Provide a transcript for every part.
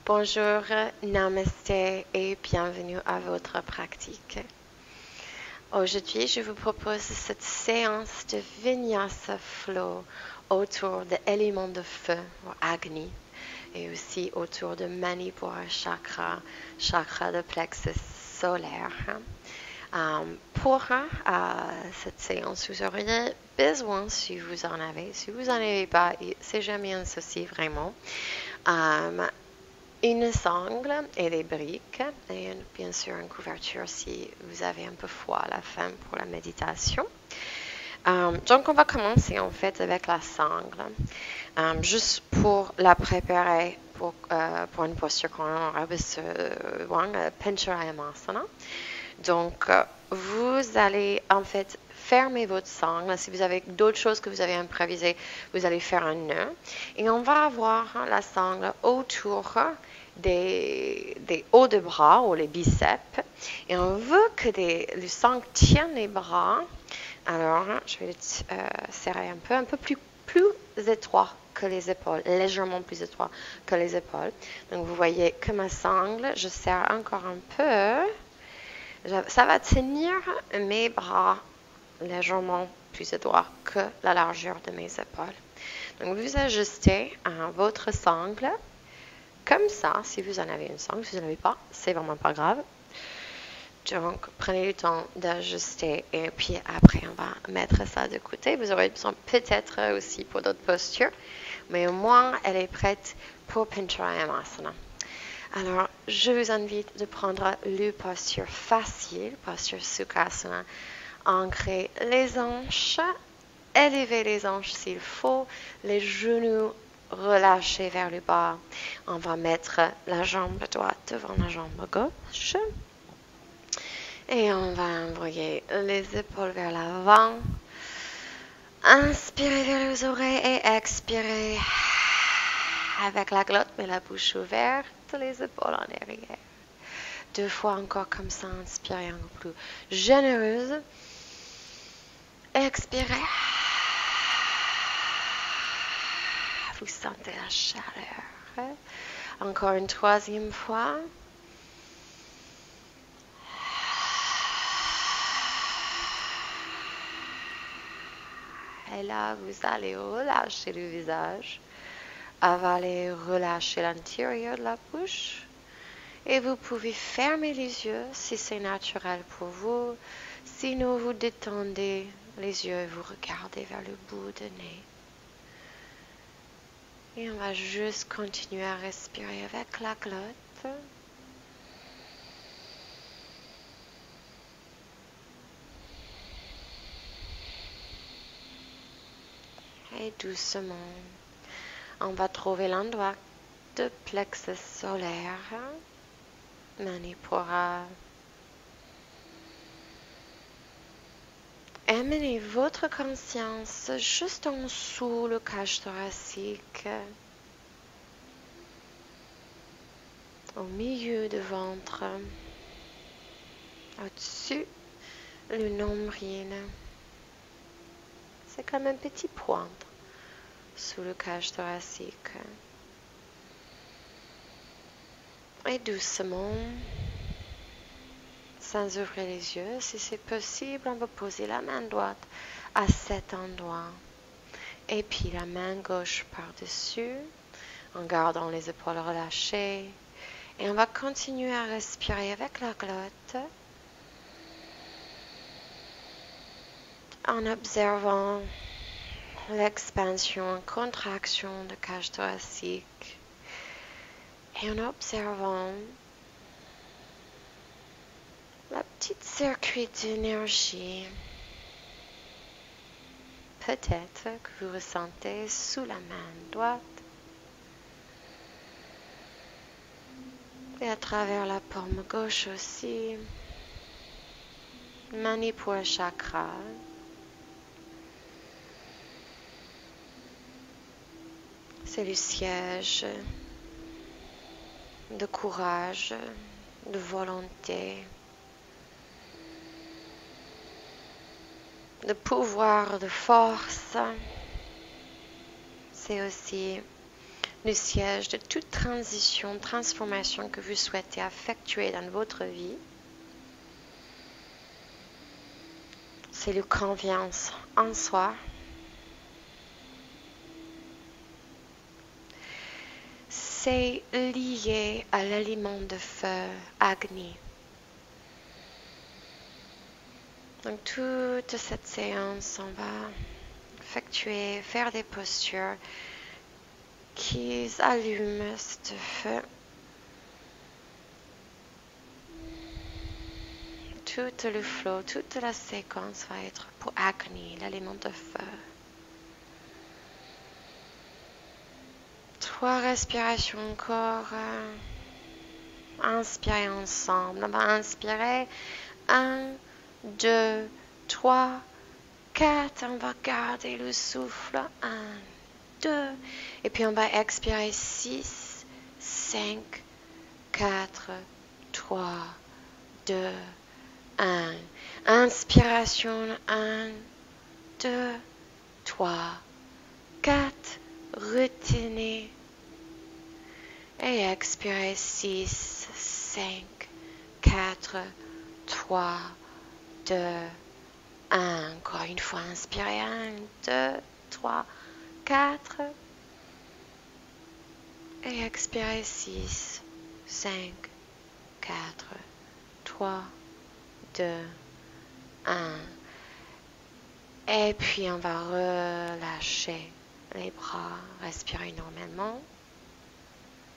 Bonjour, namasté et bienvenue à votre pratique. Aujourd'hui, je vous propose cette séance de vinyasa flow autour de l'élément de feu, ou Agni, et aussi autour de Manipura chakra, chakra de plexus solaire. Pour cette séance, vous auriez besoin, si vous en avez, si vous n'en avez pas, c'est jamais un souci vraiment. Une sangle et des briques et bien sûr une couverture si vous avez un peu froid à la fin pour la méditation. Donc on va commencer en fait avec la sangle, juste pour la préparer pour une posture qu'on aura besoin, Pancharayamasana. Donc vous allez en fait fermer votre sangle. Si vous avez d'autres choses que vous avez improvisées, vous allez faire un nœud. Et on va avoir la sangle autour des hauts de bras ou les biceps. Et on veut que le sang tienne les bras. Alors, je vais le serrer un peu plus étroit que les épaules, légèrement plus étroit que les épaules. Donc, vous voyez que ma sangle, je serre encore un peu. Ça va tenir mes bras légèrement plus étroits que la largeur de mes épaules. Donc, vous ajustez votre sangle comme ça, si vous en avez une sangle. Si vous n'en avez pas, c'est vraiment pas grave. Donc, prenez le temps d'ajuster et puis après, on va mettre ça de côté. Vous aurez besoin peut-être aussi pour d'autres postures, mais au moins, elle est prête pour Pancharayamasana. Alors, je vous invite de prendre le posture facile, posture Sukhasana. Ancrer les hanches, élever les hanches s'il faut, les genoux relâchés vers le bas. On va mettre la jambe droite devant la jambe gauche. Et on va envoyer les épaules vers l'avant. Inspirez vers les oreilles et expirez avec la glotte, mais la bouche ouverte, les épaules en arrière. 2 fois encore comme ça, inspirez un peu plus généreuse. Expirez. Vous sentez la chaleur. Encore une 3e fois. Et là, vous allez relâcher le visage. Avaler, relâcher l'intérieur de la bouche. Et vous pouvez fermer les yeux si c'est naturel pour vous. Sinon, vous détendez les yeux et vous regardez vers le bout du nez. Et on va juste continuer à respirer avec la glotte. Et doucement, on va trouver l'endroit de plexus solaire, Manipura. Amenez votre conscience juste en dessous le cage thoracique, au milieu du ventre, au-dessus le nombril. C'est comme un petit point sous le cage thoracique. Et doucement, sans ouvrir les yeux, si c'est possible, on va poser la main droite à cet endroit. Et puis la main gauche par-dessus, en gardant les épaules relâchées. Et on va continuer à respirer avec la glotte, en observant l'expansion, contraction de cage thoracique. Et en observant la petite circuit d'énergie, peut-être que vous ressentez sous la main droite et à travers la paume gauche aussi. Manipura chakra. C'est le siège de courage, de volonté, de pouvoir, de force. C'est aussi le siège de toute transition, transformation que vous souhaitez effectuer dans votre vie. C'est la confiance en soi. C'est lié à l'élément de feu, Agni. Donc toute cette séance, on va effectuer, faire des postures qui allument ce feu. Tout le flow, toute la séquence va être pour Agni, l'élément de feu. 3 respirations encore. Inspirez ensemble. On va inspirer. 1, 2, 3, 4. On va garder le souffle. 1, 2. Et puis on va expirer. 6, 5, 4, 3, 2, 1. Inspiration. 1, 2, 3, 4. Retenez. Et expirez. 6, 5, 4, 3, 2, 1. Encore une fois, inspirez. 1, 2, 3, 4. Et expirez. 6, 5, 4, 3, 2, 1. Et puis on va relâcher les bras, respirez normalement.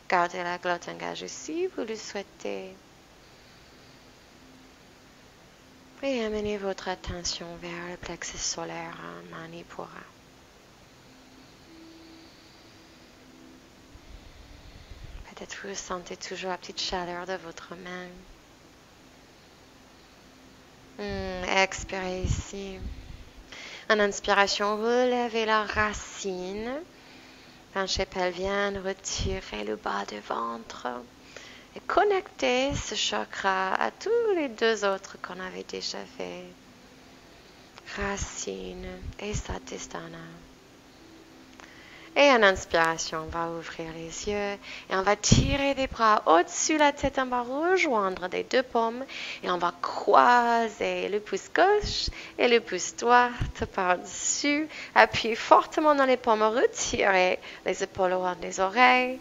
Gardez la glotte engagée si vous le souhaitez. Et amenez votre attention vers le plexus solaire en Manipura. Peut-être vous sentez toujours la petite chaleur de votre main. Expirez ici. En inspiration, relevez la racine. Plancher pelvien, retirez le bas du ventre. Et connectez ce chakra à tous les 2 autres qu'on avait déjà fait. Racine et Satistana. Et en inspiration, on va ouvrir les yeux et on va tirer les bras au-dessus de la tête. On va rejoindre les 2 paumes et on va croiser le pouce gauche et le pouce droit par-dessus. Appuyez fortement dans les paumes, retirez les épaules loin des oreilles.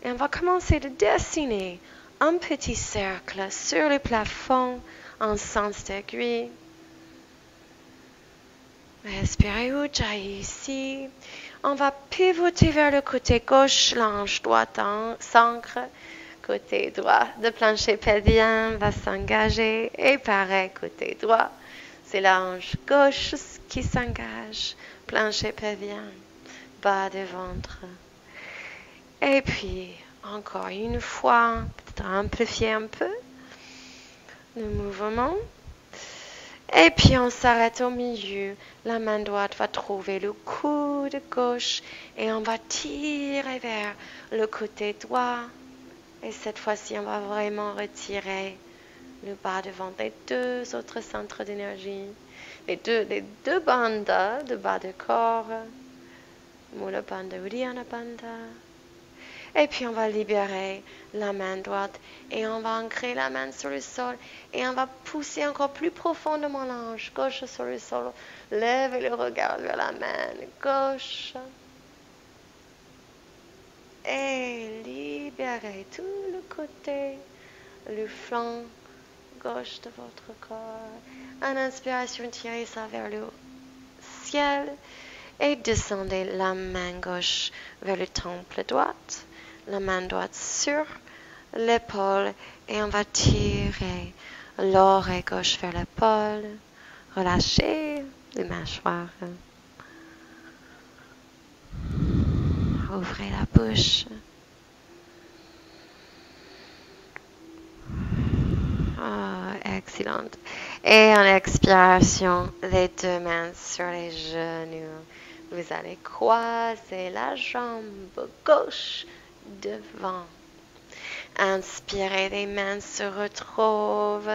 Et on va commencer de dessiner un petit cercle sur le plafond en sens d'aiguille. Respirez Ujjayi ici. On va pivoter vers le côté gauche, l'ange droit s'ancre. Côté droit de plancher pelvien va s'engager. Et pareil, côté droit, c'est l'ange gauche qui s'engage. Plancher pelvien, bas de ventre. Et puis, encore une fois, peut-être amplifier un peu le mouvement. Et puis on s'arrête au milieu. La main droite va trouver le coude gauche et on va tirer vers le côté droit. Et cette fois-ci, on va vraiment retirer le bas de ventre, les 2 autres centres d'énergie, les deux bandes de bas de corps, Mula Bandha, Uddiyana Bandha. Et puis on va libérer la main droite et on va ancrer la main sur le sol et on va pousser encore plus profondément l'ange gauche sur le sol. Lève le regard vers la main gauche et libérez tout le côté, le flanc gauche de votre corps. En inspiration, tirez ça vers le ciel et descendez la main gauche vers le temple droite. La main droite sur l'épaule et on va tirer l'oreille gauche vers l'épaule. Relâchez les mâchoires. Ouvrez la bouche. Excellent. Et en expiration, les 2 mains sur les genoux. Vous allez croiser la jambe gauche devant. Inspirez, les mains se retrouvent.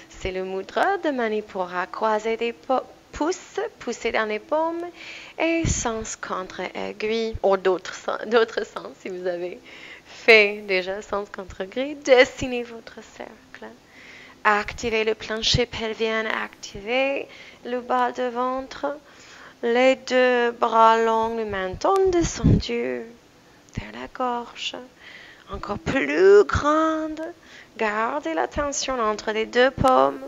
C'est le mudra de Manipura. Croisez les pouce, poussez dans les paumes et sens contre aiguille, ou d'autres sens si vous avez fait déjà sens contre aiguille, dessinez votre cercle. Activez le plancher pelvien, activez le bas de ventre, les deux bras longs, le menton descendu vers la gorge, encore plus grande. Gardez la tension entre les deux paumes.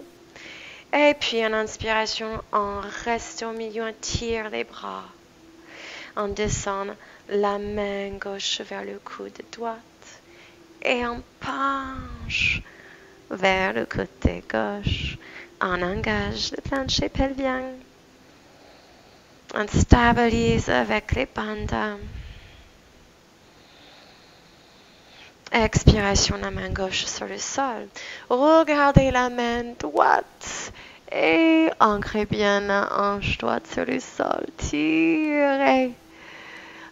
Et puis en inspiration, on reste au milieu, on tire les bras. On descend la main gauche vers le coude droit et on penche vers le côté gauche. On engage le plancher pelvien. On stabilise avec les bandes. Expiration, la main gauche sur le sol. Regardez la main droite et ancrez bien la hanche droite sur le sol. Tirez.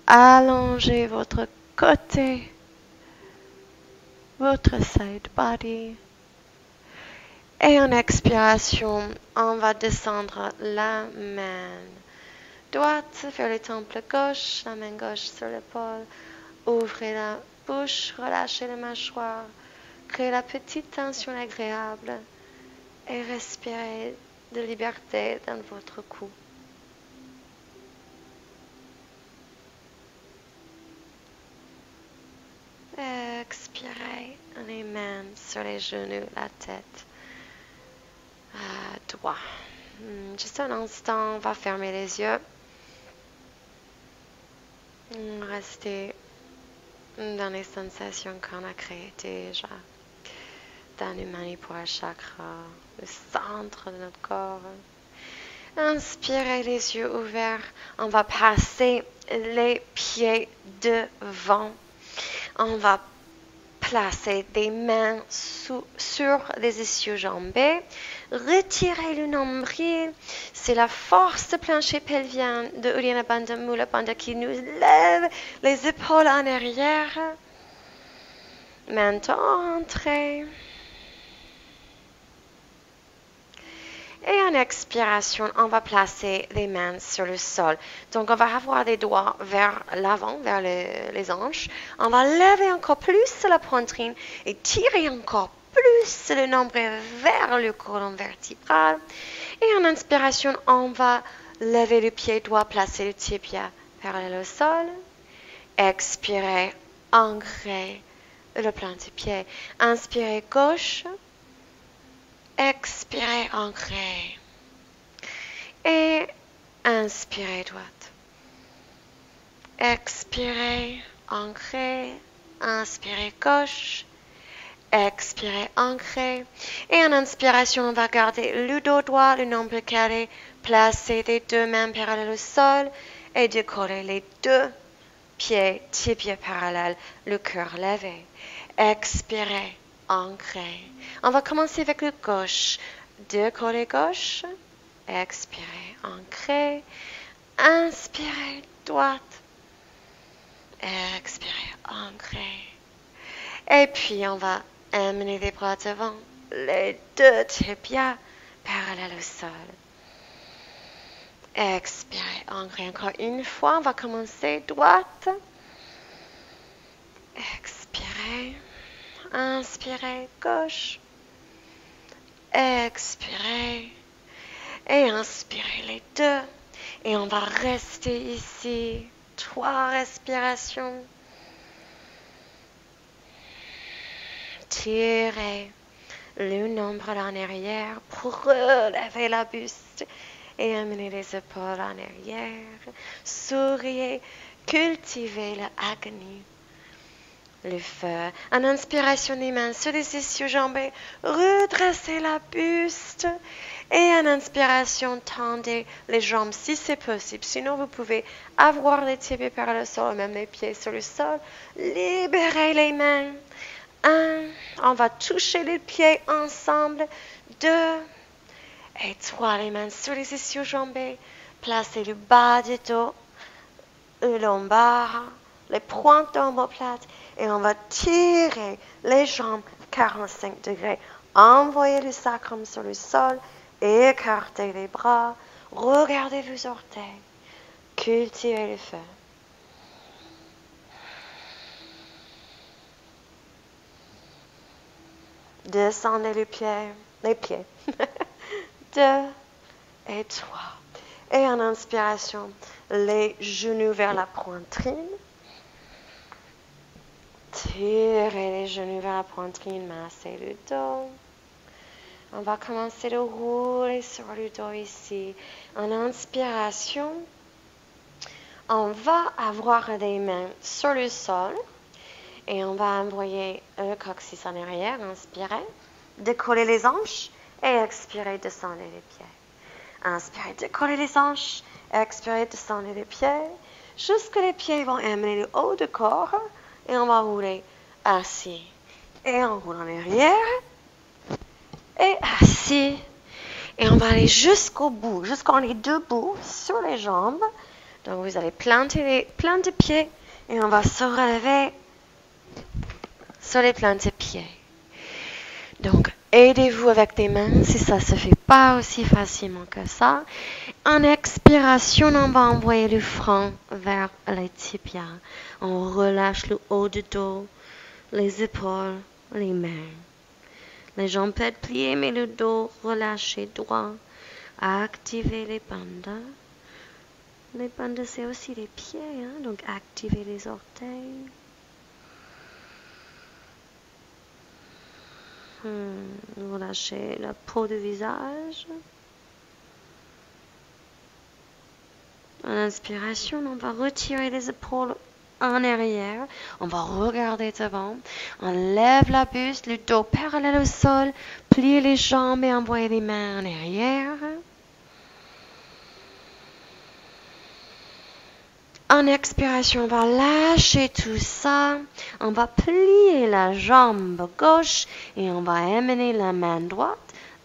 Allongez votre côté, votre side body. Et en expiration, on va descendre la main droite vers le temple gauche, la main gauche sur l'épaule. Ouvrez la bouche, relâchez la mâchoire, créez la petite tension agréable et respirez de liberté dans votre cou. Expirez les mains sur les genoux, la tête droit. Juste un instant, on va fermer les yeux. Restez dans les sensations qu'on a créées déjà dans le Manipura chakra, le centre de notre corps. Inspirez les yeux ouverts. On va passer les pieds devant. On va placer des mains sur les ischio-jambes. Retirez le nombril. C'est la force de plancher pelvien de Uddiyana Bandha Mula Bandha qui nous lève les épaules en arrière. Maintenant, entrez. Et en expiration, on va placer les mains sur le sol. Donc, on va avoir les doigts vers l'avant, vers les hanches. On va lever encore plus la poitrine et tirer encore plus le nombril vers le colonne vertébrale. Et en inspiration, on va lever le pied droit, placer le tibia parallèle au sol. Expirez, ancrez le plan du pied. Inspirez gauche. Expirez, ancrez. Et inspirez droite. Expirez, ancrez. Inspirez gauche. Expirez, ancrez. Et en inspiration, on va garder le dos droit, le nombril carré. Placez les deux mains parallèles au sol et décoller les deux pieds, tibias parallèles, le cœur levé. Expirez. Ancré. On va commencer avec le gauche. Deux côtés gauche. Expirez, ancré. Inspirez, droite. Expirez, ancré. Et puis, on va amener les bras devant. Les deux tibias parallèles au sol. Expirez, ancré. Encore une fois, on va commencer droite. Expirez. Inspirez, gauche. Expirez. Et inspirez les deux. Et on va rester ici. 3 respirations. Tirez le nombril en arrière pour relever la buste et amener les épaules en arrière. Souriez. Cultivez l'agonie. Le feu. En inspiration des mains sur les ischio-jambes, redressez la buste. Et en inspiration, tendez les jambes si c'est possible. Sinon, vous pouvez avoir les tibias par le sol, même les pieds sur le sol. Libérez les mains. 1. On va toucher les pieds ensemble. 2. Et 3. Les mains sur les ischio-jambes. Placez le bas du dos, le lombaire, les pointes d'omoplate. Et on va tirer les jambes 45 degrés. Envoyez le sacrum sur le sol. Écartez les bras. Regardez vos orteils. Cultivez le feu. Descendez les pieds. 2 et 3. Et en inspiration, les genoux vers la poitrine. Tirez les genoux vers la poitrine, massez le dos. On va commencer de rouler sur le dos ici. En inspiration, on va avoir des mains sur le sol et on va envoyer le coccyx en arrière. Inspirez, décollez les hanches et expirez, descendez les pieds. Inspirez, décollez les hanches, expirez, descendez les pieds. Jusque les pieds vont amener le haut du corps et on va rouler assis. Et on roule en arrière et assis. Et on va aller jusqu'au bout, jusqu'en les deux bouts sur les jambes. Donc vous allez planter les pieds et on va se relever sur les plantes de pieds. Donc aidez-vous avec des mains si ça ne se fait pas aussi facilement que ça. En expiration, on va envoyer le front vers les tibias. On relâche le haut du dos, les épaules, les mains. Les jambes peuvent être pliées, mais le dos relâché droit. Activez les bandes. Les bandes, c'est aussi les pieds, hein? Donc activez les orteils. Relâchez la peau du visage. En inspiration, on va retirer les épaules en arrière. On va regarder devant. On lève la buste, le dos parallèle au sol. Pliez les jambes et envoyez les mains en arrière. En expiration, on va lâcher tout ça. On va plier la jambe gauche et on va amener la main droite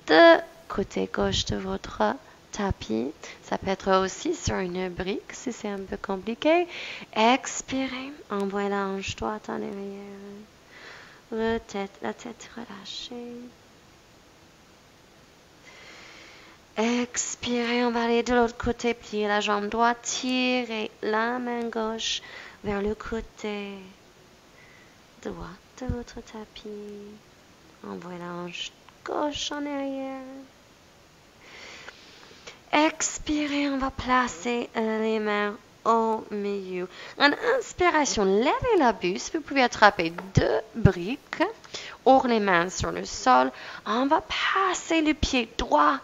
de côté gauche de votre tapis. Ça peut être aussi sur une brique si c'est un peu compliqué. Expirez, envoyez la hanche droite en arrière. La tête relâchée. Expirez, on va aller de l'autre côté, plier la jambe droite, tirez la main gauche vers le côté droit de votre tapis. Envoyez la hanche gauche en arrière. Expirez, on va placer les mains au milieu. En inspiration, levez la buste. Vous pouvez attraper 2 briques. Ouvre les mains sur le sol. On va passer le pied droit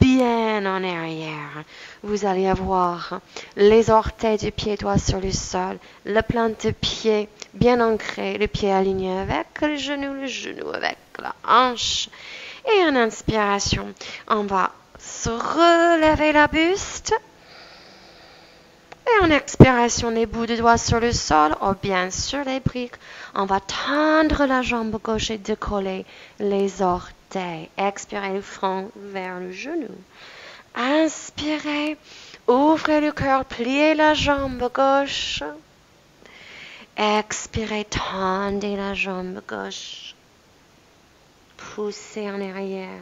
bien en arrière. Vous allez avoir les orteils du pied droit sur le sol, la plante de pied bien ancrée, le pied aligné avec le genou avec la hanche. Et en inspiration, on va se relever la buste. Et en expiration, les bouts de doigts sur le sol ou bien sur les briques. On va tendre la jambe gauche et décoller les orteils. Expirez le front vers le genou. Inspirez, ouvrez le cœur, pliez la jambe gauche. Expirez, tendez la jambe gauche. Poussez en arrière.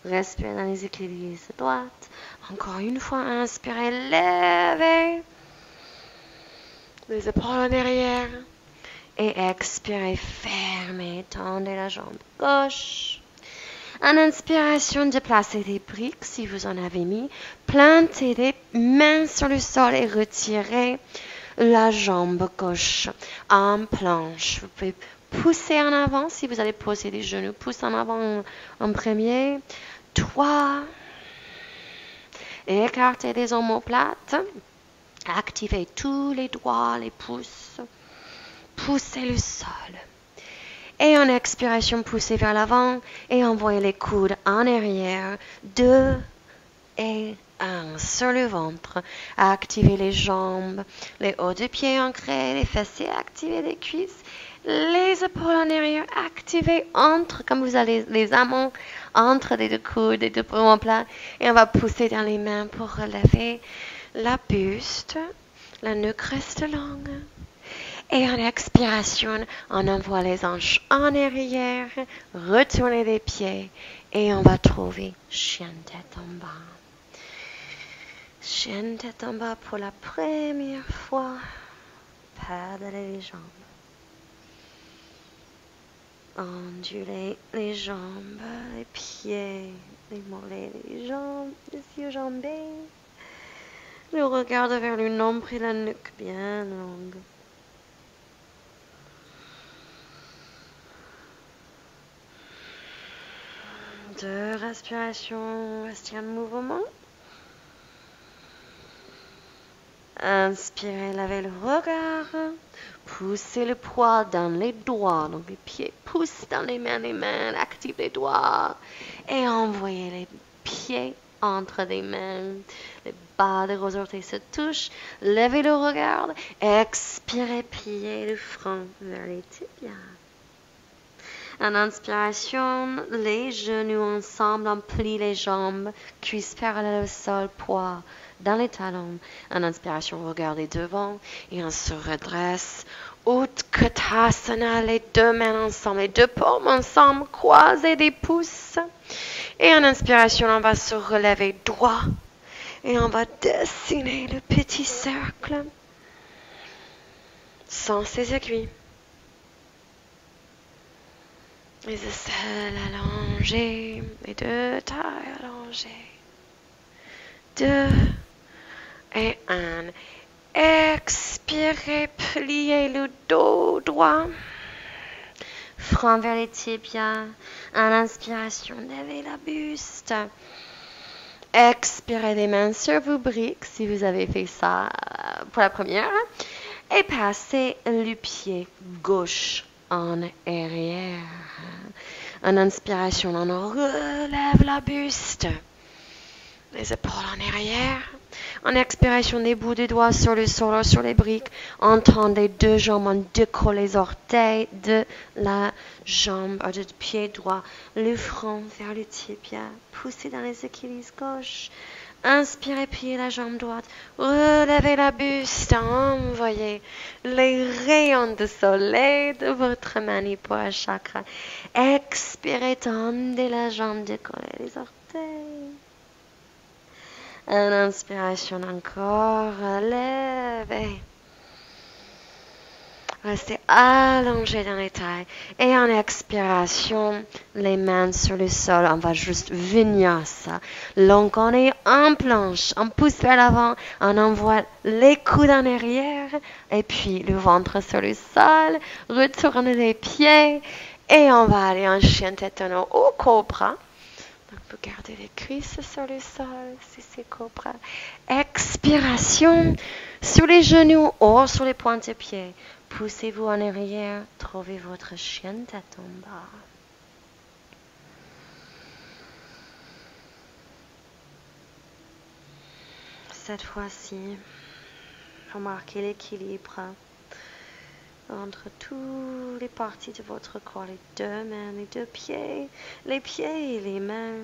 Respirez dans les équilibres droites. Encore une fois, inspirez, levez les épaules en arrière. Et expirez, fermez, tendez la jambe gauche. En inspiration, déplacez les briques si vous en avez mis. Plantez les mains sur le sol et retirez la jambe gauche en planche. Vous pouvez pousser en avant si vous allez poser les genoux. Poussez en avant en premier. 3. Écartez les omoplates. Activez tous les doigts, les pouces. Poussez le sol. Et en expiration, poussez vers l'avant et envoyez les coudes en arrière. 2 et 1 sur le ventre. Activez les jambes, les hauts de pieds ancrés, les fessiers, activez les cuisses, les épaules en arrière, activez comme vous allez les amont, entre les 2 coudes, les 2 omoplates. Et on va pousser dans les mains pour relever la buste. La nuque reste longue. Et en expiration, on envoie les hanches en arrière, retournez les pieds et on va trouver chien tête en bas. Chien tête en bas pour la première fois. Pédaler les jambes. Onduler les jambes, les pieds, les mollets, les jambes, les yeux jambés. Le regard vers le nombril et la nuque bien longue. Deux respirations, restez en mouvement. Inspirez, lavez le regard. Poussez le poids dans les doigts. Donc les pieds poussent dans les mains activent les doigts. Et envoyez les pieds entre les mains. Les bas des gros orteils se touchent. Levez le regard. Expirez, pliez le front vers les tibias. En inspiration, les genoux ensemble, on plie les jambes, cuisses parallèles au sol, poids dans les talons. En inspiration, regardez devant et on se redresse. Utkatasana, les deux mains ensemble, les deux paumes ensemble, croisez des pouces. Et en inspiration, on va se relever droit et on va dessiner le petit cercle sans ses aiguilles. Les aisselles allongées, les deux tailles allongées. 2 et 1. Expirez, pliez le dos droit. Front vers les tibias. En inspiration, levez la buste. Expirez les mains sur vos briques si vous avez fait ça pour la première. Et passez le pied gauche en arrière. En inspiration, on relève la buste. Les épaules en arrière. En expiration, les bouts des doigts sur le sol, sur les briques. Entendez deux jambes, on décolle les orteils de la jambe, du pied droit. Le front vers le tibia. Poussez dans les équilibres gauche. Inspirez, pliez la jambe droite. Relevez la buste. Envoyez les rayons de soleil de votre manipura chakra. Expirez, tendez la jambe, décollez les orteils. En inspiration encore, levez. Restez allongé dans les tailles. Et en expiration, les mains sur le sol. On va juste vinyasa. Donc on est en planche. On pousse vers l'avant. On envoie les coudes en arrière. Et puis le ventre sur le sol. Retourne les pieds. Et on va aller en chien tête en haut au cobra. Donc vous gardez les cuisses sur le sol. Si c'est cobra. Expiration. Sur les genoux ou sur les pointes de pied. Poussez-vous en arrière, trouvez votre chien tête en bas. Cette fois-ci, remarquez l'équilibre entre toutes les parties de votre corps, les deux mains, les deux pieds, les pieds et les mains.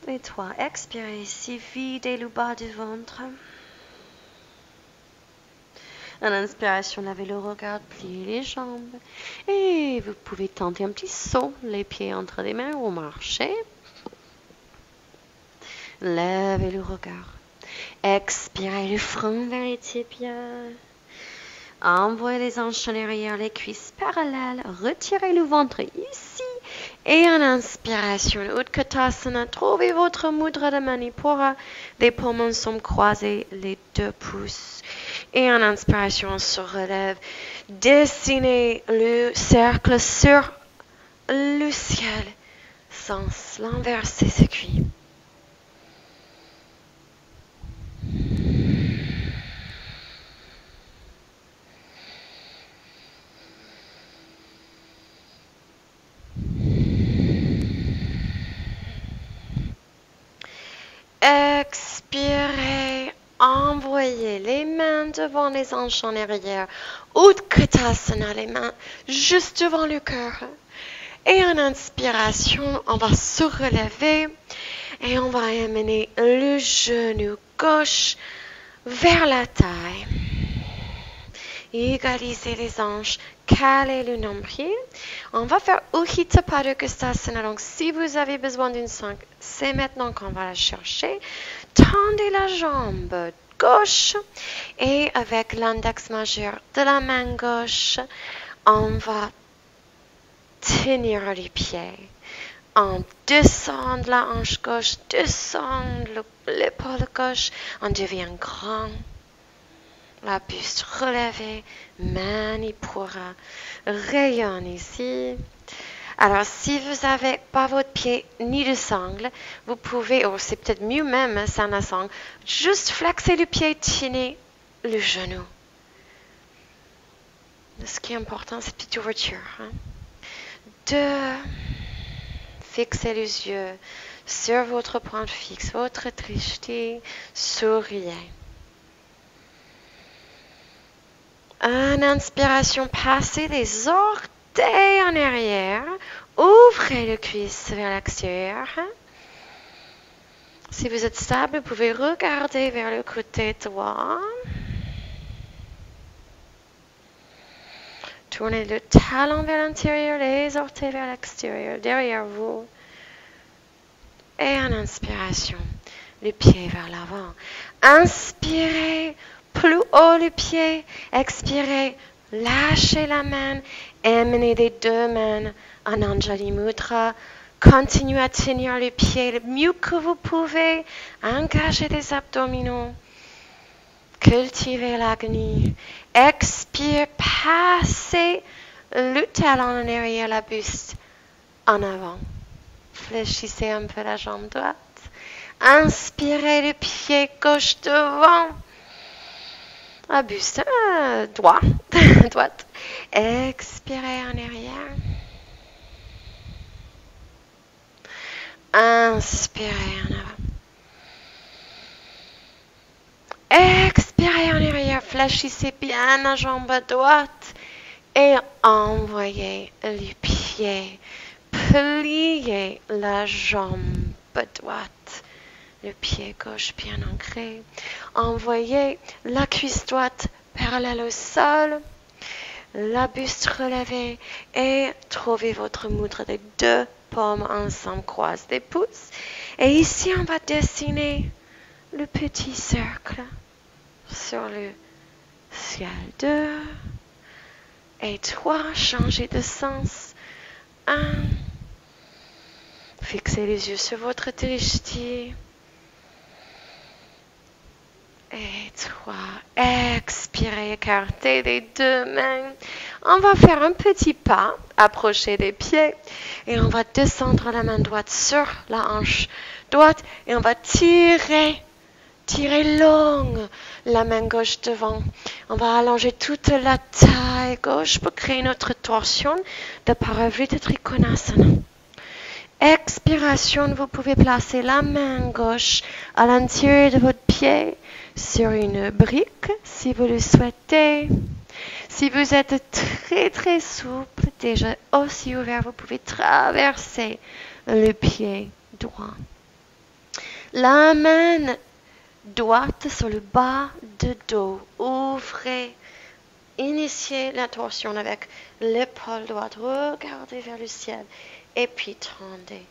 Et 3. Expirez ici, videz le bas du ventre. En inspiration, lavez le regard, pliez les jambes. Et vous pouvez tenter un petit saut, les pieds entre les mains ou marcher. Levez le regard. Expirez le front vers les tibias. Envoyez les hanches en arrière, les cuisses parallèles. Retirez le ventre ici. Et en inspiration, Utkatasana, trouvez votre mudra de Manipura. Les paumes sont croisées, les deux pouces. Et en inspiration, on se relève. Dessinez le cercle sur le ciel sans l'inverser ses aiguilles. Expirez, envoyez les mains devant les hanches en arrière. Utkatasana, les mains juste devant le cœur. Et en inspiration, on va se relever et on va amener le genou gauche vers la taille. égaliser les hanches, caler le nombril. On va faire Ujita Padukastasana. Donc, si vous avez besoin d'une sangle, c'est maintenant qu'on va la chercher. Tendez la jambe gauche et avec l'index majeur de la main gauche, on va tenir les pieds. On descend la hanche gauche, descend l'épaule gauche, on devient grand. La buste relevée, mani pourra rayonner ici. Alors, si vous n'avez pas votre pied ni de sangle, vous pouvez, ou c'est peut-être mieux même sans la sangle, juste flexer le pied, tenir le genou. Ce qui est important, c'est petite ouverture. Fixez les yeux sur votre point fixe, votre drishti, souriez. En inspiration, passez les orteils en arrière. Ouvrez le cuisse vers l'extérieur. Si vous êtes stable, vous pouvez regarder vers le côté droit. Tournez le talon vers l'intérieur, les orteils vers l'extérieur, derrière vous. Et en inspiration, le pied vers l'avant. Inspirez. Plus haut le pied, expirez, lâchez la main, emmenez les deux mains en Anjali Mudra. Continuez à tenir le pied le mieux que vous pouvez, engagez les abdominaux, cultivez l'agni. Expire, passez le talon en arrière, la buste en avant. Fléchissez un peu la jambe droite. Inspirez le pied gauche devant. La buste droite. Expirez en arrière. Inspirez en avant. Expirez en arrière. Fléchissez bien la jambe droite. Et envoyez le pied. Pliez la jambe droite. Le pied gauche bien ancré. Envoyez la cuisse droite parallèle au sol. La buste relevée. Et trouvez votre mudra des deux paumes ensemble. Croise les pouces. Et ici, on va dessiner le petit cercle sur le ciel. 2 et 3. Changez de sens. 1. Fixez les yeux sur votre drishti. Et 3. Expirez, écartez les deux mains. On va faire un petit pas, approcher les pieds. Et on va descendre la main droite sur la hanche droite. Et on va tirer longue la main gauche devant. On va allonger toute la taille gauche pour créer notre torsion de Parivrtta Trikonasana. Expiration, vous pouvez placer la main gauche à l'intérieur de votre pied sur une brique si vous le souhaitez. Si vous êtes très très souple, déjà aussi ouvert, vous pouvez traverser le pied droit. La main droite sur le bas de dos. Ouvrez. Initiez la torsion avec l'épaule droite. Regardez vers le ciel. Et puis tendez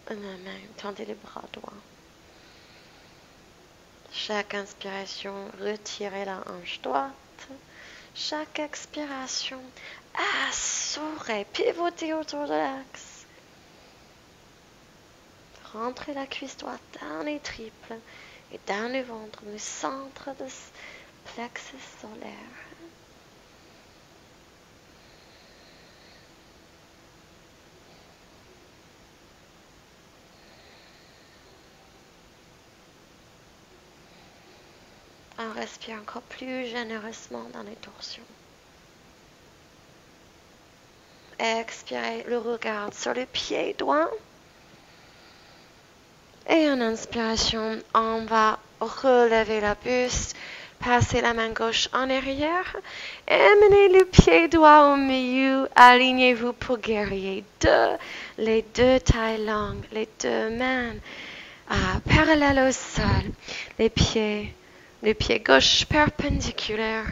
la main, tendez les bras droits. Chaque inspiration, retirez la hanche droite. Chaque expiration, assurez, pivotez autour de l'axe. Rentrez la cuisse droite dans les triples et dans le ventre, le centre du plexus solaire. On respire encore plus généreusement dans les torsions. Expirez le regard sur le pied droit. Et en inspiration, on va relever la buste, passer la main gauche en arrière, emmenez le pied droit au milieu, alignez-vous pour guerrier 2, les deux tailles longues, les deux mains parallèles au sol, le pied gauche perpendiculaire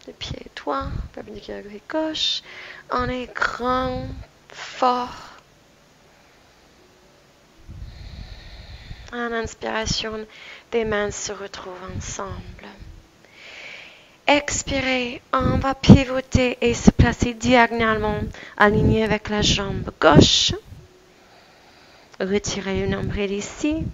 le pied droit, perpendiculaire gauche. On est grand, fort. En inspiration, des mains se retrouvent ensemble. Expirez, on va pivoter et se placer diagonalement, aligné avec la jambe gauche. Retirez le nombril ici.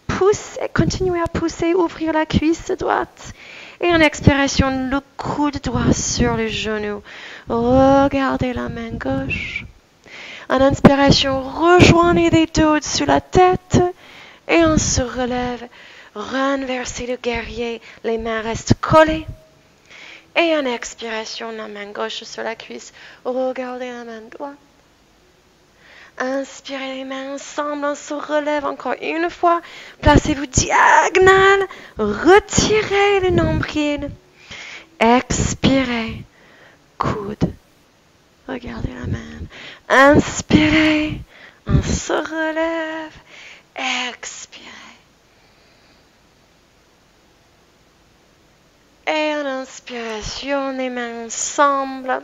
Poussez, continuez à pousser, ouvrir la cuisse droite. Et en expiration, le coude droit sur le genou. Regardez la main gauche. En inspiration, rejoignez les dos sur la tête. Et on se relève. Renversez le guerrier. Les mains restent collées. Et en expiration, la main gauche sur la cuisse. Regardez la main droite. Inspirez les mains ensemble, on se relève encore une fois. Placez-vous diagonal. Retirez le nombril. Expirez. Coude. Regardez la main. Inspirez. On se relève. Expirez. Et en inspiration, les mains ensemble.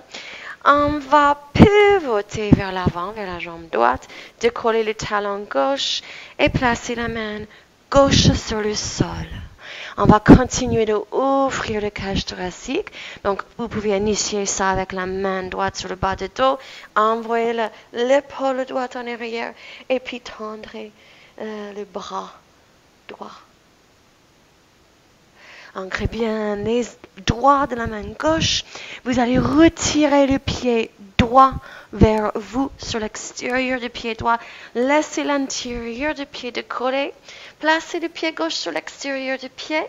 On va pivoter vers l'avant, vers la jambe droite, décoller le talon gauche et placer la main gauche sur le sol. On va continuer d'ouvrir le cage thoracique. Donc, vous pouvez initier ça avec la main droite sur le bas du dos. Envoyez l'épaule droite en arrière et puis tendrez le bras droit. Ancrez bien les doigts de la main gauche. Vous allez retirer le pied droit vers vous sur l'extérieur du pied droit. Laissez l'intérieur du pied décoller. Placez le pied gauche sur l'extérieur du pied.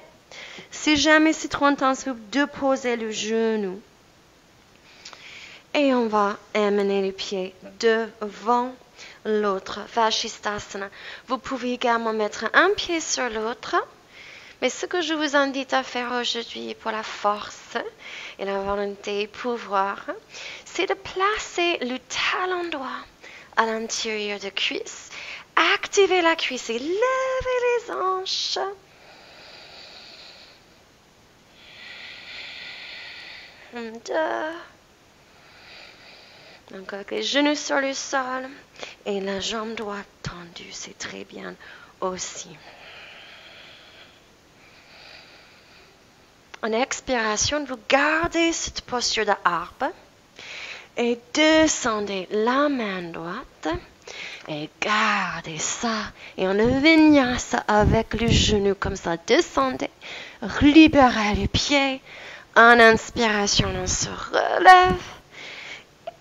Si jamais c'est trop intense, vous déposez le genou. Et on va amener le pied devant l'autre. Vashisthasana. Vous pouvez également mettre un pied sur l'autre. Mais ce que je vous invite à faire aujourd'hui pour la force et la volonté et pouvoir, c'est de placer le talon droit à l'intérieur de la cuisse. Activez la cuisse et levez les hanches. Un, deux. Donc avec les genoux sur le sol et la jambe droite tendue, c'est très bien aussi. En expiration, vous gardez cette posture de harpe et descendez la main droite et gardez ça. Et en vinyasa avec le genou comme ça, descendez, libérez le pied. En inspiration, on se relève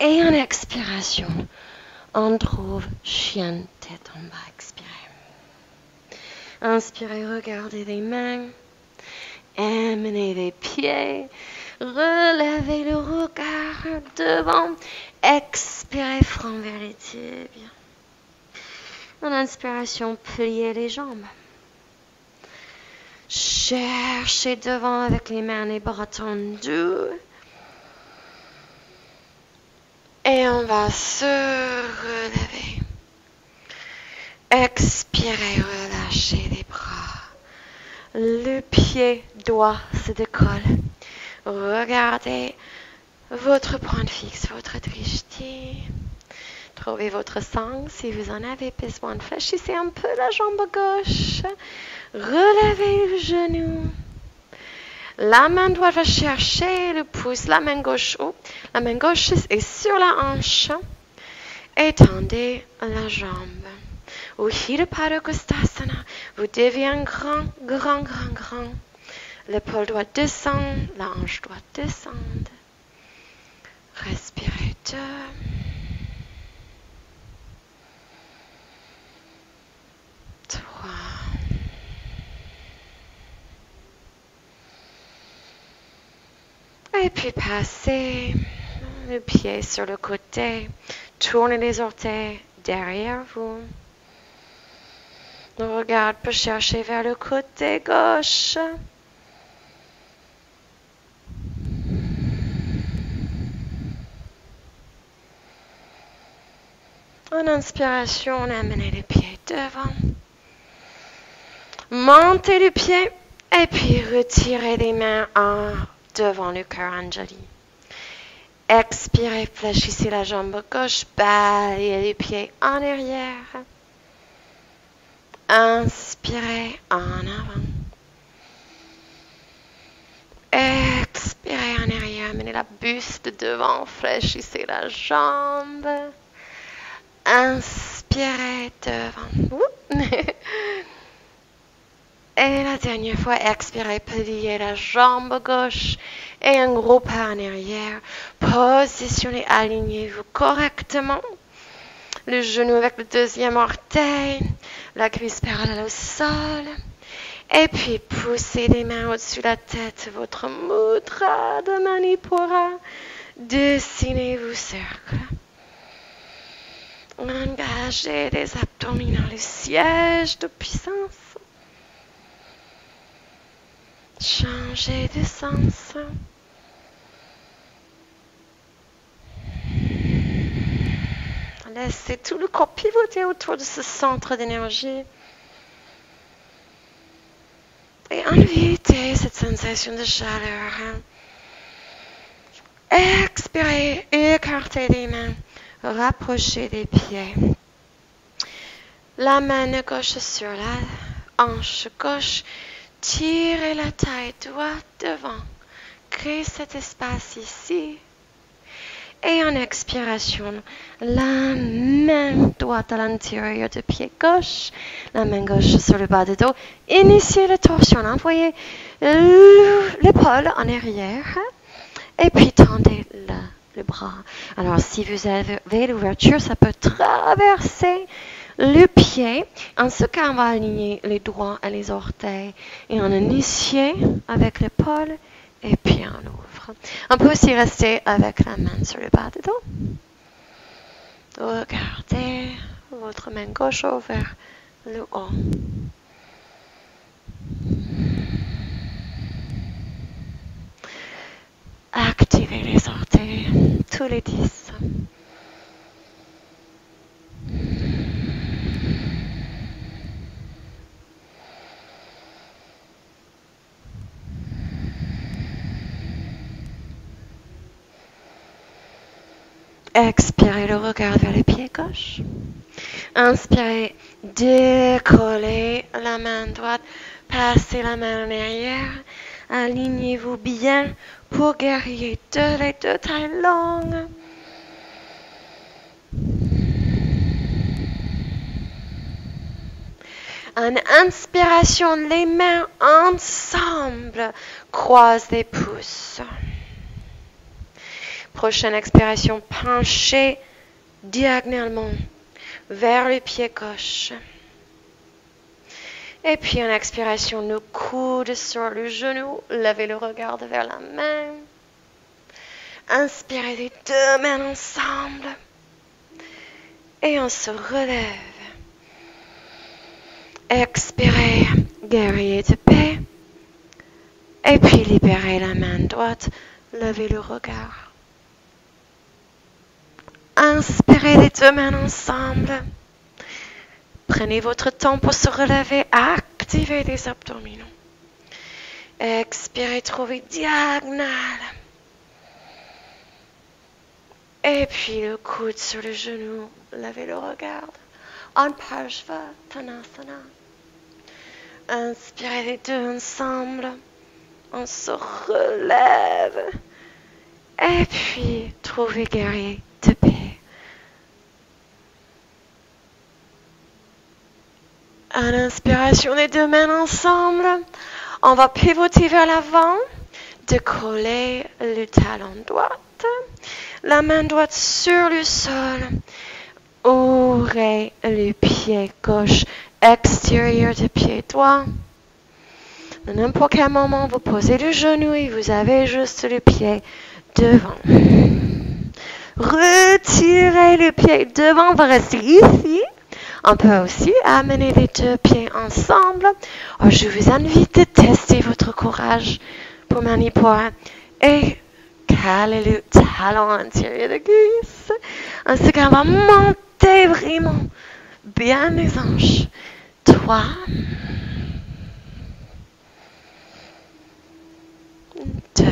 et en expiration, on trouve chien tête en bas. Expirez. Inspirez, regardez les mains. Amenez les pieds, relevez le regard devant, expirez front vers les tibias. En inspiration, pliez les jambes. Cherchez devant avec les mains et les bras tendus. Et on va se relever. Expirez, relâchez les bras. Le pied droit se décolle. Regardez votre point fixe, votre drishti. Trouvez votre sang si vous en avez besoin. Fléchissez un peu la jambe gauche. Relevez le genou. La main droite va chercher le pouce. La main gauche La main gauche est sur la hanche. Étendez la jambe. Uddiyana Padangusthasana. Vous devenez grand. L'épaule doit descendre, la hanche doit descendre. Respirez 2. Et puis passez le pied sur le côté. Tournez les orteils derrière vous. Le regard peut chercher vers le côté gauche. En inspiration, amenez les pieds devant. Montez le pied et puis retirez les mains en devant le cœur Anjali. Expirez, fléchissez la jambe gauche, balayez les pieds en arrière. Inspirez en avant. Expirez en arrière, menez la buste devant, fléchissez la jambe. Inspirez devant. Et la dernière fois, expirez, pliez la jambe gauche et un gros pas en arrière. Positionnez, alignez-vous correctement. Le genou avec le deuxième orteil, la cuisse parallèle au sol. Et puis, poussez les mains au-dessus de la tête, votre mudra de Manipura. Dessinez-vous cercle. Engagez les abdominaux, le siège de puissance. Changez de sens. Laissez tout le corps pivoter autour de ce centre d'énergie. Et invitez cette sensation de chaleur. Expirez, écartez les mains, rapprochez les pieds. La main gauche sur la hanche gauche, tirez la taille droite devant. Créez cet espace ici. Et en expiration, la main droite à l'intérieur du pied gauche, la main gauche sur le bas du dos. Initiez la torsion, envoyez l'épaule en arrière et puis tendez le bras. Alors si vous avez l'ouverture, ça peut traverser le pied. En ce cas, on va aligner les doigts et les orteils et on initie avec l'épaule et puis on ouvre. On peut aussi rester avec la main sur le bas du dos. Regardez votre main gauche vers le haut. Activez les orteils, tous les 10. Expirez le regard vers le pied gauche. Inspirez, décollez la main droite, passez la main en arrière. Alignez-vous bien pour guerrier les deux tailles longues. En inspiration, les mains ensemble, croise les pouces. Prochaine expiration, penchez diagonalement vers le pied gauche. Et puis en expiration, le coude sur le genou, levez le regard vers la main. Inspirez les deux mains ensemble. Et on se relève. Expirez, guerrier de paix. Et puis libérez la main droite, levez le regard. Inspirez les deux mains ensemble. Prenez votre temps pour se relever. Activez les abdominaux. Expirez, trouvez diagonale. Et puis le coude sur le genou. Levez le regard. En Parshvattanasana. Inspirez les deux ensemble. On se relève. Et puis trouvez guerrier de paix. En inspiration, les deux mains ensemble. On va pivoter vers l'avant. Décoller le talon droit. La main droite sur le sol. Ouvrez le pied gauche extérieur du pied droit. À n'importe quel moment, vous posez le genou et vous avez juste le pied devant. Retirez le pied devant, on va rester ici. On peut aussi amener les deux pieds ensemble. Alors, je vous invite à tester votre courage pour Manipura et caler le talon antérieur de cuisse. En ce cas, on va monter vraiment bien les hanches. 3, 2,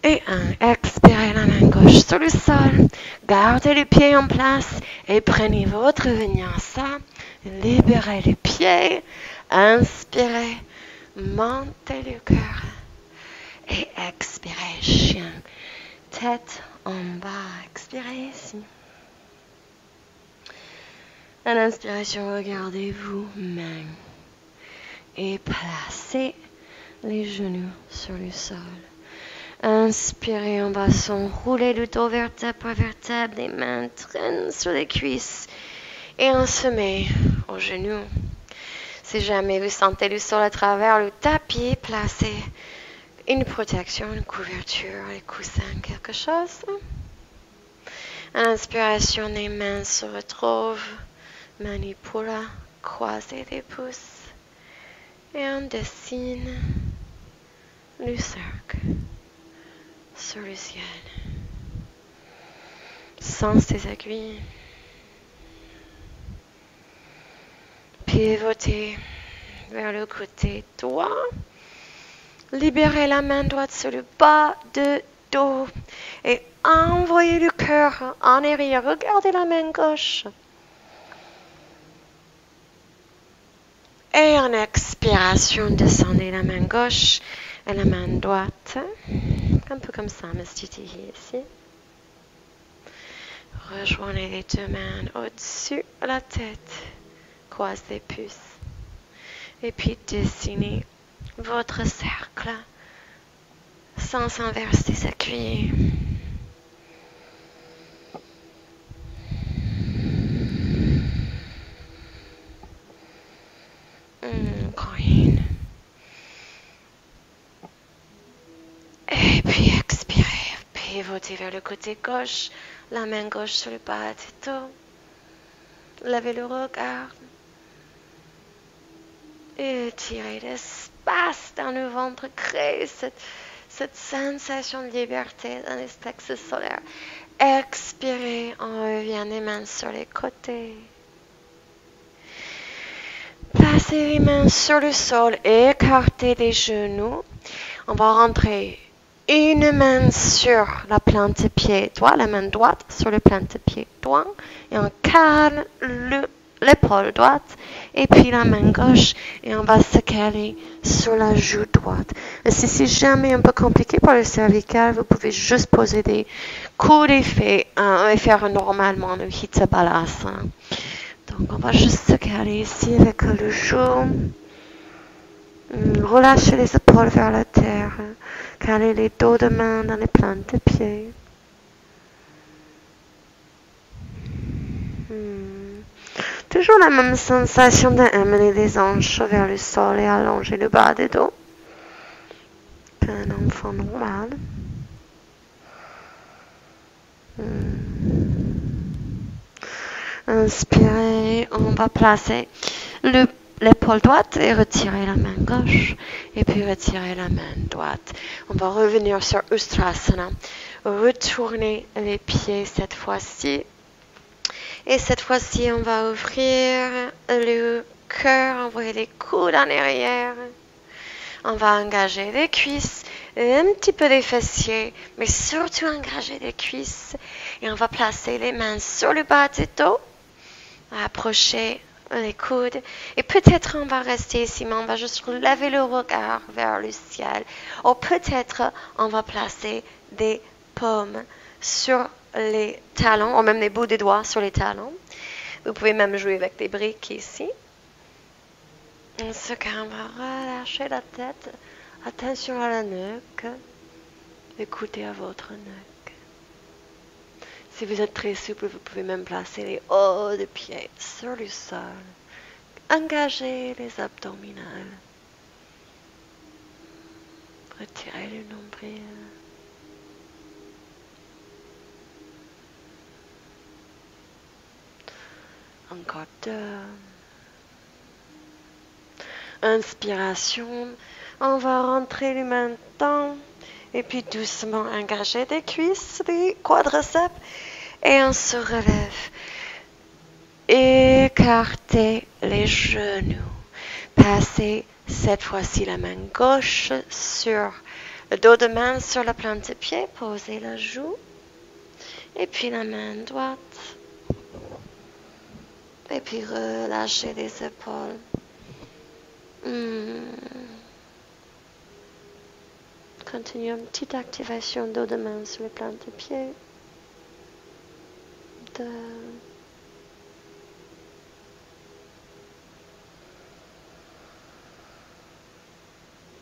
Et expirez la main gauche sur le sol. Gardez les pieds en place et prenez votre vinyasa. Libérez les pieds. Inspirez. Montez le cœur. Et expirez, chien. Tête en bas. Expirez ici. À l'inspiration, regardez-vous main. Et placez les genoux sur le sol. Inspirez, on va s'enrouler le dos vertèbre par vertèbre, les mains traînent sur les cuisses et on se met aux genoux. Si jamais vous sentez le sol à travers le tapis, placez une protection, une couverture, les coussins, quelque chose. À l'inspiration, les mains se retrouvent, manipula, croisez les pouces et on dessine le cercle sur le ciel, sans ces aiguilles. Pivotez vers le côté droit. Libérez la main droite sur le bas de dos et envoyez le cœur en arrière. Regardez la main gauche. Et en expiration, descendez la main gauche et la main droite. Un peu comme ça, me titiller ici. Rejoignez les deux mains au-dessus de la tête. Croise les pouces. Et puis dessinez votre cercle sans inverser les aiguilles. Encore une. Et puis expirez. Pivotez vers le côté gauche. La main gauche sur le bas du dos. Levez le regard. Étirez l'espace dans le ventre. Créez cette sensation de liberté dans les plexus solaires. Expirez. On revient les mains sur les côtés. Placez les mains sur le sol. Écartez les genoux. On va rentrer une main sur la plante de pied droit, la main droite sur le plante de pied droit, et on cale l'épaule droite, et puis la main gauche, et on va se caler sur la joue droite. Et si c'est jamais un peu compliqué pour le cervical, vous pouvez juste poser des coudes et faire normalement le Hita Balasana. Donc on va juste se caler ici avec le joue. Relâchez les épaules vers la terre. Calez les dos de main dans les plantes de pieds. Toujours la même sensation d'amener les hanches vers le sol et allonger le bas des dos. Comme un enfant normal. Inspirez, on va placer l'épaule droite et retirer la main gauche. Et puis retirer la main droite. On va revenir sur Ustrasana. Retournez les pieds cette fois-ci. Et cette fois-ci, on va ouvrir le cœur, envoyer les coudes en arrière. On va engager les cuisses, un petit peu les fessiers, mais surtout engager les cuisses. Et on va placer les mains sur le bas du dos. Approcher les coudes. Et peut-être on va rester ici, mais on va juste lever le regard vers le ciel. Ou peut-être on va placer des paumes sur les talons, ou même les bouts des doigts sur les talons. Vous pouvez même jouer avec des briques ici. En ce cas, on va relâcher la tête. Attention à la nuque. Écoutez à votre nuque. Si vous êtes très souple, vous pouvez même placer les hauts de pieds sur le sol. Engagez les abdominales. Retirez le nombril. Encore deux. Inspiration. On va rentrer les mains dedans. Et puis doucement engager des cuisses, des quadriceps. Et on se relève. Écartez les genoux. Passez cette fois-ci la main gauche sur Le dos de main sur la plante de pied, posez la joue. Et puis la main droite. Et puis relâchez les épaules. Continuez une petite activation dos de main sur la plante de pied. 2.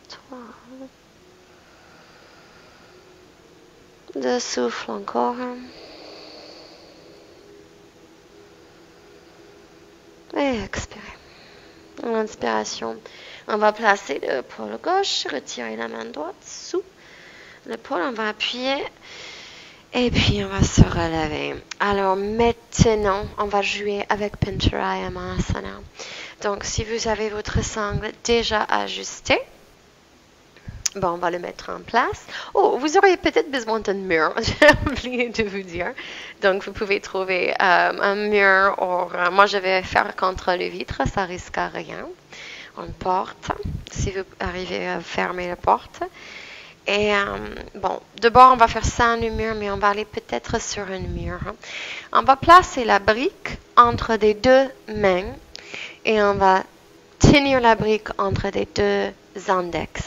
3. De souffle encore. Et expirez. En inspiration, on va placer l'épaule gauche, retirer la main droite sous l'épaule, on va appuyer et puis on va se relever. Alors maintenant, on va jouer avec Pincharayamasana. Donc si vous avez votre sangle déjà ajusté, bon, on va le mettre en place. Oh, vous auriez peut-être besoin d'un mur, j'ai oublié de vous dire. Donc, vous pouvez trouver un mur. Moi, je vais faire contre le vitre, ça risque à rien. Une porte, si vous arrivez à fermer la porte. Et bon, d'abord, on va faire ça en un mur, mais on va aller peut-être sur un mur. On va placer la brique entre les deux mains et on va tenir la brique entre les deux index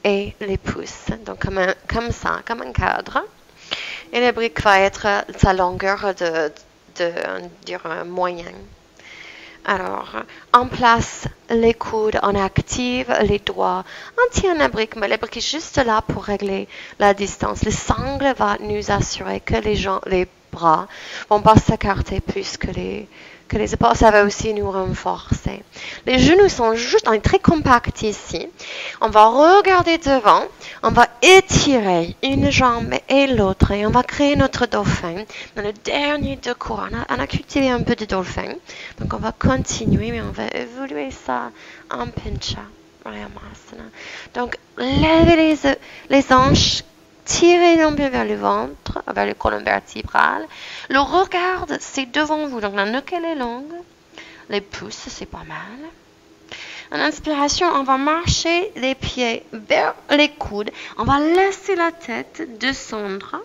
et les pouces, donc comme ça, comme un cadre. Et la brique va être sa longueur de moyen. Alors, on place les coudes, on active les doigts, on tient la brique, mais la brique est juste là pour régler la distance. Le sangle va nous assurer que les bras vont pas s'écarter plus que les épaules. Ça va aussi nous renforcer. Les genoux sont juste très compacts ici. On va regarder devant, on va étirer une jambe et l'autre et on va créer notre dauphin. Dans le dernier deux cours, on a cultivé un peu de dauphin. Donc on va continuer, mais on va évoluer ça en Pincharayamasana. Donc levez les hanches, tirez un peu vers le ventre, vers le colonne vertébrale. Le regard, c'est devant vous. Donc la nuque elle est longue. Les pouces, c'est pas mal. En inspiration, on va marcher les pieds vers les coudes. On va laisser la tête descendre.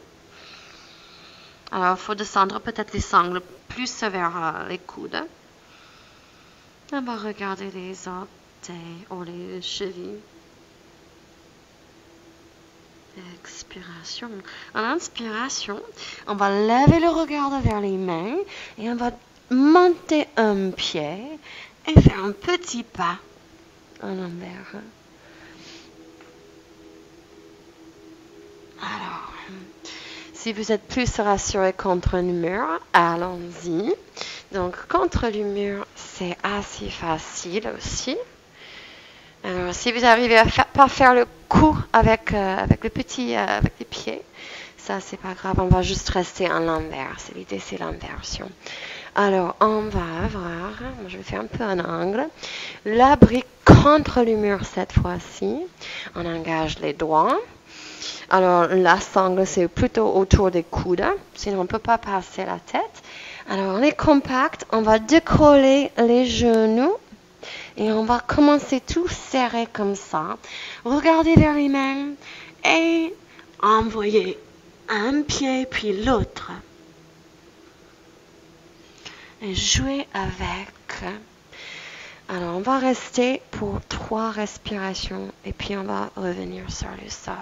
Alors, il faut descendre peut-être les sangles plus vers les coudes. On va regarder les orteils ou les chevilles. Expiration. En inspiration, on va lever le regard vers les mains et on va monter un pied et faire un petit pas en envers. Alors, si vous êtes plus rassuré contre le mur, allons-y. Donc, contre le mur, c'est assez facile aussi. Alors, si vous arrivez à pas faire le coup avec les pieds, ça c'est pas grave, on va juste rester en l'envers. L'idée c'est l'inversion. Alors, on va voir, je vais faire un peu un angle. La brique contre le mur cette fois-ci. On engage les doigts. Alors, la sangle c'est plutôt autour des coudes, sinon on ne peut pas passer la tête. Alors, on est compact, on va décoller les genoux. Et on va commencer tout serré comme ça. Regardez vers les mains et envoyez un pied puis l'autre. Et jouez avec. Alors, on va rester pour 3 respirations et puis on va revenir sur le sol.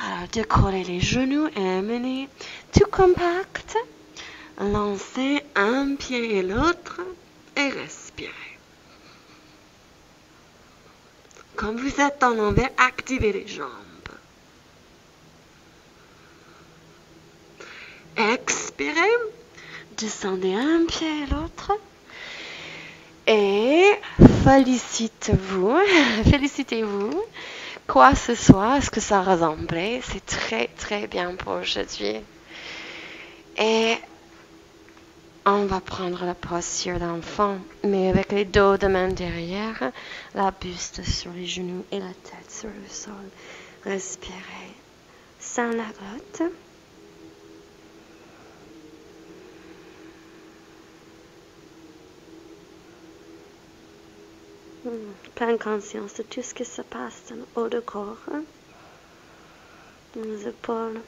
Alors, décollez les genoux et amenez tout compact. Lancez un pied et l'autre et respirez. Quand vous êtes en envers, activez les jambes. Expirez. Descendez un pied et l'autre. Et félicitez-vous. Quoi ce soit, est-ce que ça ressemblait? C'est très, très bien pour aujourd'hui. Et on va prendre la posture d'enfant, mais avec les dos de main derrière, la buste sur les genoux et la tête sur le sol. Respirez sans la glotte. Pleine conscience de tout ce qui se passe dans le haut du corps. les épaules.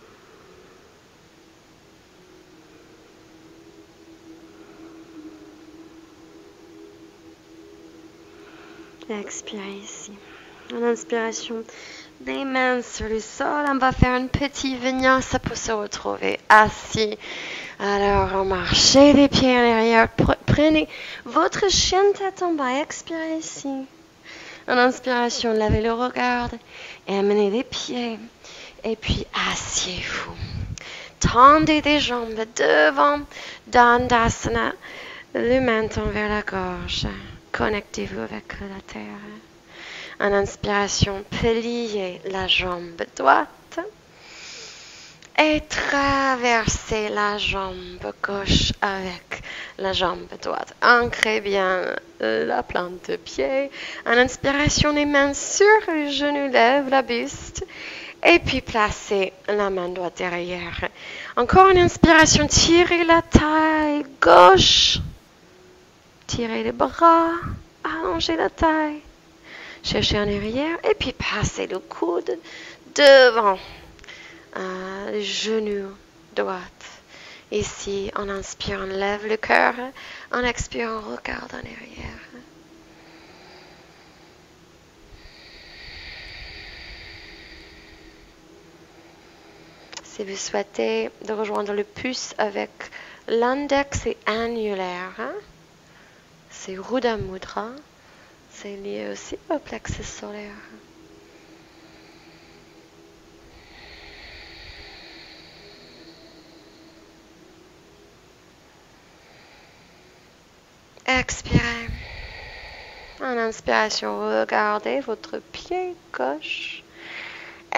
Expirez ici. En inspiration, des mains sur le sol. On va faire un petit vinyasa pour se retrouver assis. Alors, on marche les pieds en arrière. Prenez votre chien tête en bas. Expirez ici. En inspiration, lavez le regard. Et amenez les pieds. Et puis, asseyez-vous. Tendez des jambes devant. Dandasana. Le menton vers la gorge. Connectez-vous avec la terre. En inspiration, pliez la jambe droite et traversez la jambe gauche avec la jambe droite. Ancrez bien la plante de pied. En inspiration, les mains sur le genou, lève la buste et puis placez la main droite derrière. Encore une inspiration, tirez la taille gauche. Tirez les bras, allongez la taille, cherchez en arrière et puis passez le coude devant le genou droit. Ici, en inspirant, on lève le cœur, en expirant, on regarde en arrière. Si vous souhaitez de rejoindre le pouce avec l'index et annulaire, c'est Ruda Mudra, c'est lié aussi au plexus solaire. Expirez. En inspiration, regardez votre pied gauche.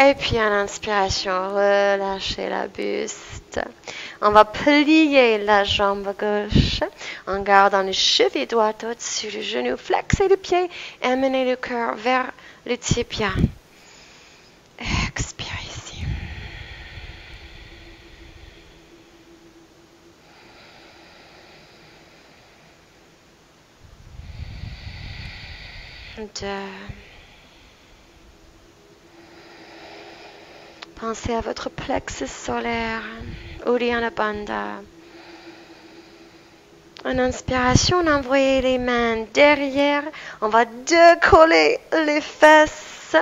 Et puis en inspiration, relâchez la buste. On va plier la jambe gauche en gardant le cheville droit au-dessus du genou. Flexez le pied et amenez le cœur vers le tibia. Expirez ici. Pensez à votre plexus solaire, Uddiyana Bandha. En inspiration, envoyez les mains derrière. On va décoller les fesses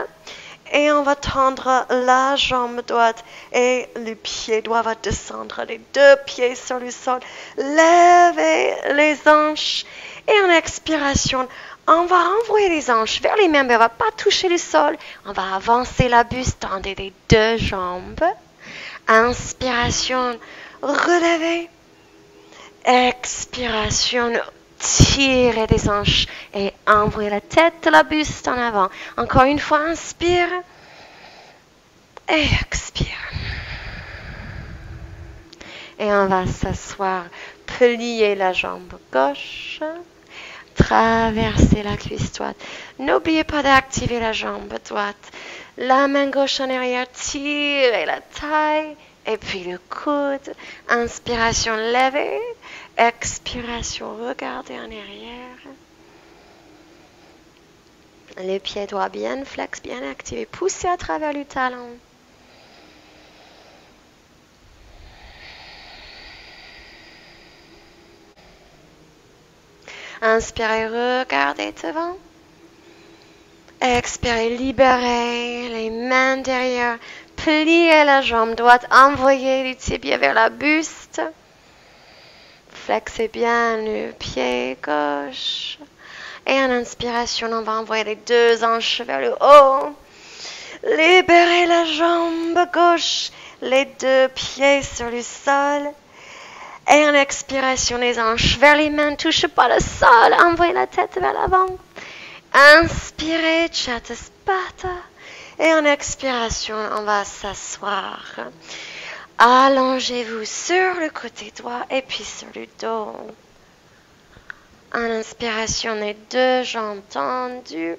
et on va tendre la jambe droite et le pied droit va descendre. Les deux pieds sur le sol. Levez les hanches et en expiration, on va envoyer les hanches vers les mains, mais on ne va pas toucher le sol. On va avancer la buste, tendez les deux jambes. Inspiration, relevez. Expiration, tirez les hanches et envoyez la tête, la buste en avant. Encore une fois, inspire et expire. Et on va s'asseoir, plier la jambe gauche. Traversez la cuisse droite. N'oubliez pas d'activer la jambe droite. La main gauche en arrière, tirez la taille. Et puis le coude. Inspiration, levez. Expiration, regardez en arrière. Les pieds droits bien flex, bien activés. Poussez à travers le talon. Inspirez, regardez devant. Expirez, libérez les mains derrière. Pliez la jambe droite. Envoyez le tibia vers la buste. Flexez bien le pied gauche. Et en inspiration, on va envoyer les deux hanches vers le haut. Libérez la jambe gauche. Les deux pieds sur le sol. Et en expiration, les hanches vers les mains, ne touchez pas le sol. Envoyez la tête vers l'avant. Inspirez, Chatuspata. Et en expiration, on va s'asseoir. Allongez-vous sur le côté droit et puis sur le dos. En inspiration, les deux jambes tendues.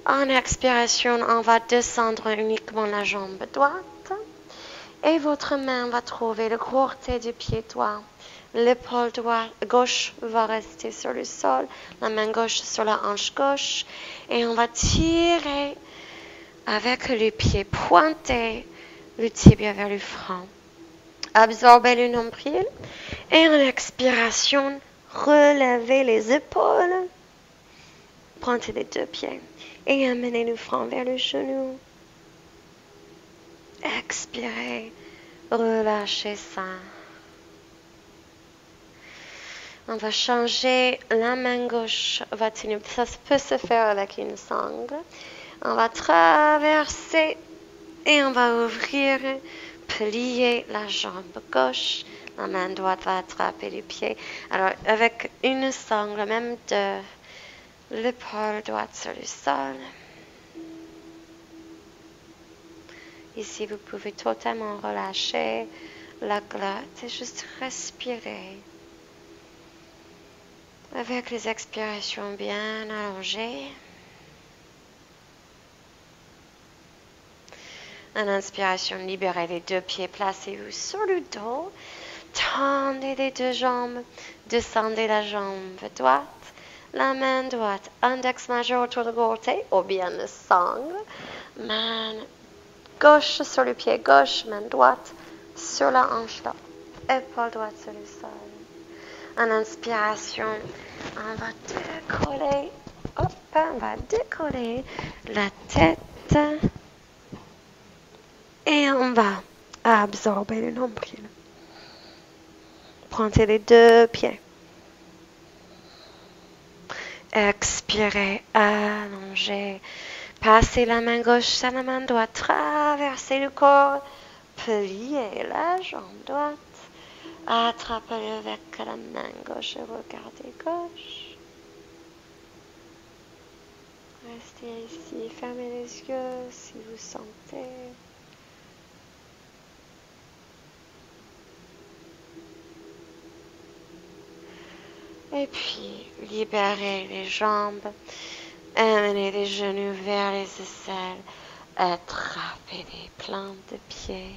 En expiration, on va descendre uniquement la jambe droite. Et votre main va trouver le gros orteil du pied droit. L'épaule gauche va rester sur le sol. La main gauche sur la hanche gauche. Et on va tirer Avec le pied pointé, le tibia vers le front. Absorbez le nombril et en expiration, relevez les épaules. Pointez les deux pieds et amenez le front vers le genou. Expirez, relâchez ça. On va changer la main gauche. Va tenir. Ça peut se faire avec une sangle. On va traverser et on va ouvrir, plier la jambe gauche. La main droite va attraper le pied. Alors, avec une sangle, même de l'épaule droite sur le sol. Ici, vous pouvez totalement relâcher la glotte et juste respirer. Avec les expirations bien allongées. En inspiration, libérez les deux pieds, placez-vous sur le dos. Tendez les deux jambes, descendez la jambe droite. La main droite, index majeur autour de côté, ou bien le sangle. Main gauche sur le pied gauche, main droite sur la hanche droite, épaule droite sur le sol. En inspiration, on va décoller la tête et on va absorber le nombril. Pointez les deux pieds. Expirez, allongez. Passez la main gauche sur la main droite. Traversez le corps. Pliez la jambe droite. Attrapez-le avec la main gauche et regardez gauche. Restez ici. Fermez les yeux si vous sentez. Et puis, libérez les jambes, amenez les genoux vers les aisselles, attrapez les plantes de pied,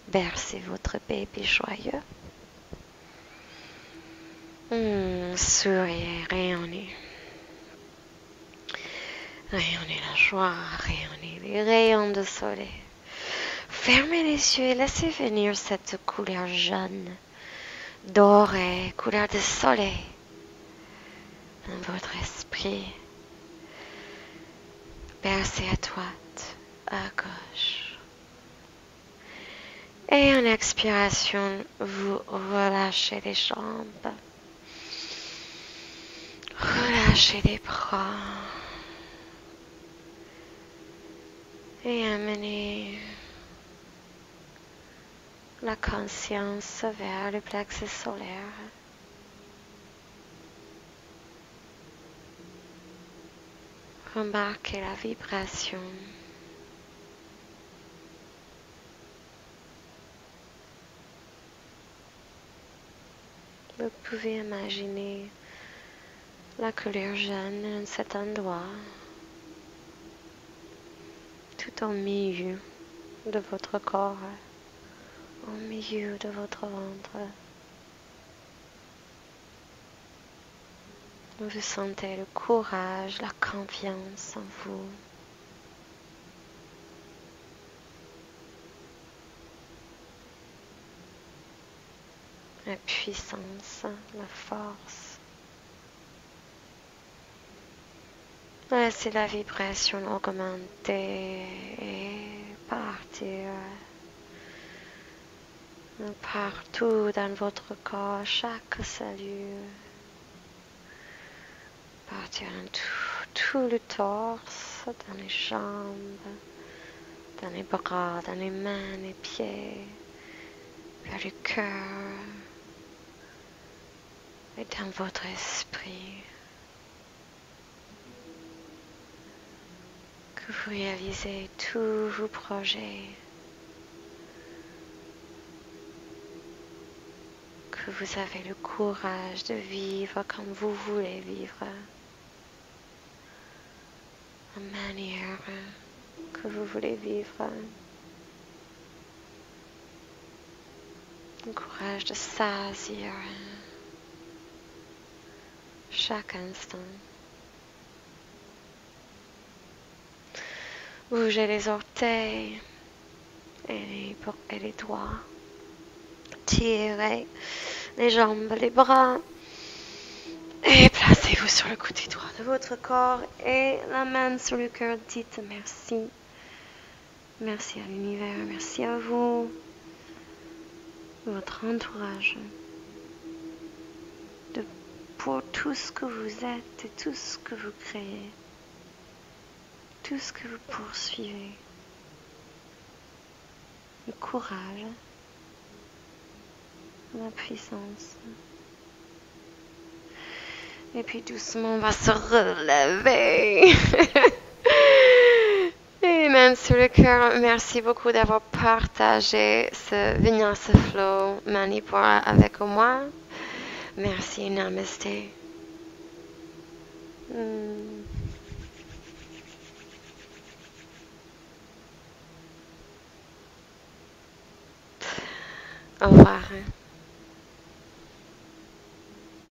bercez votre bébé joyeux. Souriez, rayonnez. Rayonnez la joie, rayonnez les rayons de soleil. Fermez les yeux et laissez venir cette couleur jaune, dorée, couleur de soleil. Dans votre esprit, bercez à droite, à gauche. Et en expiration, vous relâchez les jambes. Relâchez les bras. Et amenez la conscience vers le plexus solaire. Remarquez la vibration. Vous pouvez imaginer la couleur jaune en cet endroit, tout au milieu de votre corps, au milieu de votre ventre. Vous sentez le courage, la confiance en vous. La puissance, la force. Laissez la vibration augmenter et partir partout dans votre corps, chaque cellule. Partir dans tout le torse, dans les jambes, dans les bras, dans les mains, les pieds, vers le cœur et dans votre esprit. Que vous réalisez tous vos projets, que vous avez le courage de vivre comme vous voulez vivre, la manière que vous voulez vivre. Le courage de saisir chaque instant. Bougez les orteils et les doigts. Tirez les jambes, les bras. Et placez-vous sur le côté droit de votre corps et la main sur le cœur. Dites merci. Merci à l'univers, merci à vous, votre entourage, pour tout ce que vous êtes et tout ce que vous créez, tout ce que vous poursuivez. Le courage, la puissance. Et puis doucement, on va se relever. Et main sur le cœur, merci beaucoup d'avoir partagé ce Vinyasa Flow Manipura avec moi. Merci, Namaste. Au revoir.